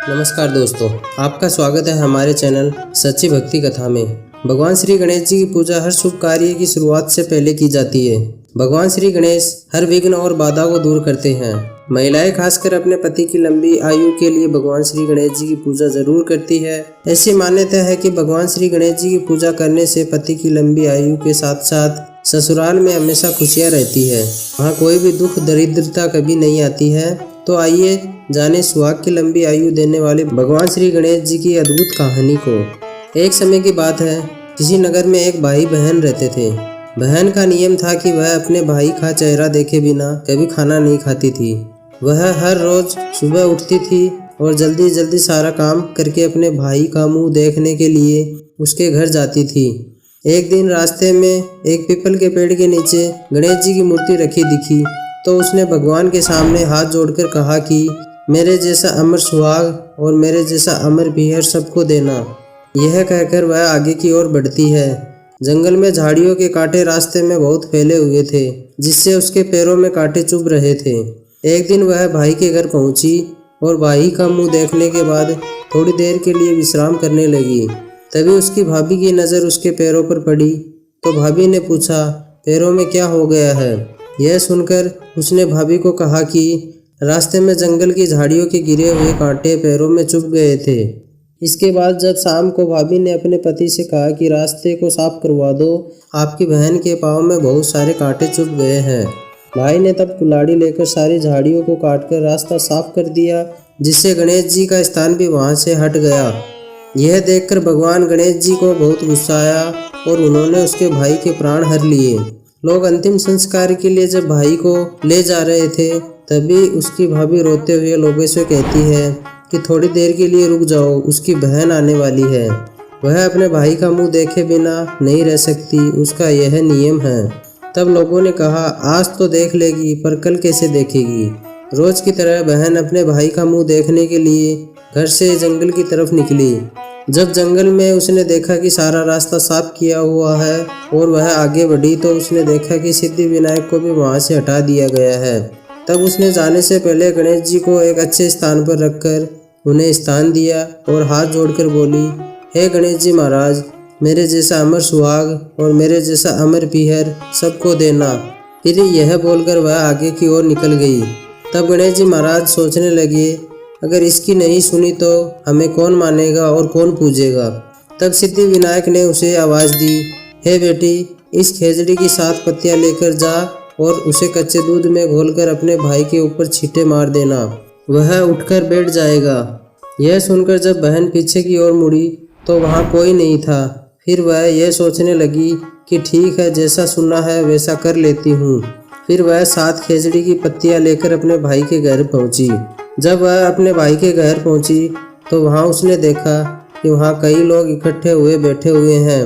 नमस्कार दोस्तों, आपका स्वागत है हमारे चैनल सच्ची भक्ति कथा में। भगवान श्री गणेश जी की पूजा हर शुभ कार्य की शुरुआत से पहले की जाती है। भगवान श्री गणेश हर विघ्न और बाधा को दूर करते हैं। महिलाएं खासकर अपने पति की लंबी आयु के लिए भगवान श्री गणेश जी की पूजा जरूर करती है। ऐसी मान्यता है कि भगवान श्री गणेश जी की पूजा करने से पति की लंबी आयु के साथ साथ ससुराल में हमेशा खुशियाँ रहती है, वहाँ कोई भी दुख दरिद्रता कभी नहीं आती है। तो आइए जाने सुहाग की लंबी आयु देने वाले भगवान श्री गणेश जी की अद्भुत कहानी को। एक समय की बात है, किसी नगर में एक भाई बहन रहते थे। बहन का नियम था कि वह अपने भाई का चेहरा देखे बिना कभी खाना नहीं खाती थी। वह हर रोज सुबह उठती थी और जल्दी जल्दी सारा काम करके अपने भाई का मुंह देखने के लिए उसके घर जाती थी। एक दिन रास्ते में एक पीपल के पेड़ के नीचे गणेश जी की मूर्ति रखी दिखी, तो उसने भगवान के सामने हाथ जोड़कर कहा कि मेरे जैसा अमर सुहाग और मेरे जैसा अमर पीहर सबको देना। यह कहकर वह आगे की ओर बढ़ती है। जंगल में झाड़ियों के कांटे रास्ते में बहुत फैले हुए थे, जिससे उसके पैरों में कांटे चुभ रहे थे। एक दिन वह भाई के घर पहुंची और भाई का मुंह देखने के बाद थोड़ी देर के लिए विश्राम करने लगी। तभी उसकी भाभी की नज़र उसके पैरों पर पड़ी, तो भाभी ने पूछा, पैरों में क्या हो गया है? यह सुनकर उसने भाभी को कहा कि रास्ते में जंगल की झाड़ियों के गिरे हुए कांटे पैरों में चुभ गए थे। इसके बाद जब शाम को भाभी ने अपने पति से कहा कि रास्ते को साफ करवा दो, आपकी बहन के पाँव में बहुत सारे कांटे चुभ गए हैं। भाई ने तब कुल्हाड़ी लेकर सारी झाड़ियों को काटकर रास्ता साफ कर दिया, जिससे गणेश जी का स्थान भी वहाँ से हट गया। यह देखकर भगवान गणेश जी को बहुत गुस्सा आया और उन्होंने उसके भाई के प्राण हर लिए। लोग अंतिम संस्कार के लिए जब भाई को ले जा रहे थे, तभी उसकी भाभी रोते हुए लोगों से कहती है कि थोड़ी देर के लिए रुक जाओ, उसकी बहन आने वाली है। वह अपने भाई का मुंह देखे बिना नहीं रह सकती, उसका यह नियम है। तब लोगों ने कहा, आज तो देख लेगी, पर कल कैसे देखेगी? रोज की तरह बहन अपने भाई का मुंह देखने के लिए घर से जंगल की तरफ निकली। जब जंगल में उसने देखा कि सारा रास्ता साफ किया हुआ है और वह आगे बढ़ी, तो उसने देखा कि सिद्धि विनायक को भी वहां से हटा दिया गया है। तब उसने जाने से पहले गणेश जी को एक अच्छे स्थान पर रखकर उन्हें स्थान दिया और हाथ जोड़कर बोली, हे गणेश जी महाराज, मेरे जैसा अमर सुहाग और मेरे जैसा अमर पीहर सबको देना। फिर यह बोलकर वह आगे की ओर निकल गई। तब गणेश जी महाराज सोचने लगे, अगर इसकी नहीं सुनी तो हमें कौन मानेगा और कौन पूजेगा। तब सिद्धि विनायक ने उसे आवाज़ दी, हे बेटी, इस खेजड़ी की 7 पत्तियां लेकर जा और उसे कच्चे दूध में घोलकर अपने भाई के ऊपर छींटे मार देना, वह उठकर बैठ जाएगा। यह सुनकर जब बहन पीछे की ओर मुड़ी तो वहाँ कोई नहीं था। फिर वह यह सोचने लगी कि ठीक है, जैसा सुना है वैसा कर लेती हूँ। फिर वह 7 खेजड़ी की पत्तियां लेकर अपने भाई के घर पहुँची। जब वह अपने भाई के घर पहुंची तो वहां उसने देखा कि वहां कई लोग इकट्ठे हुए बैठे हुए हैं।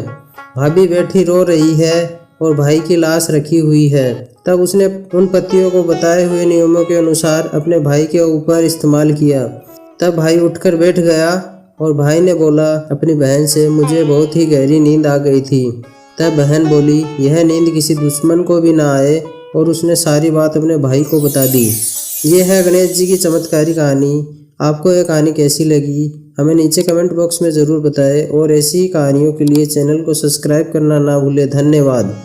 भाभी बैठी रो रही है और भाई की लाश रखी हुई है। तब उसने उन पत्तियों को बताए हुए नियमों के अनुसार अपने भाई के ऊपर इस्तेमाल किया। तब भाई उठकर बैठ गया और भाई ने बोला अपनी बहन से, मुझे बहुत ही गहरी नींद आ गई थी। तब बहन बोली, यह नींद किसी दुश्मन को भी ना आए, और उसने सारी बात अपने भाई को बता दी। ये है गणेश जी की चमत्कारी कहानी। आपको यह कहानी कैसी लगी हमें नीचे कमेंट बॉक्स में ज़रूर बताएं और ऐसी ही कहानियों के लिए चैनल को सब्सक्राइब करना ना भूलें। धन्यवाद।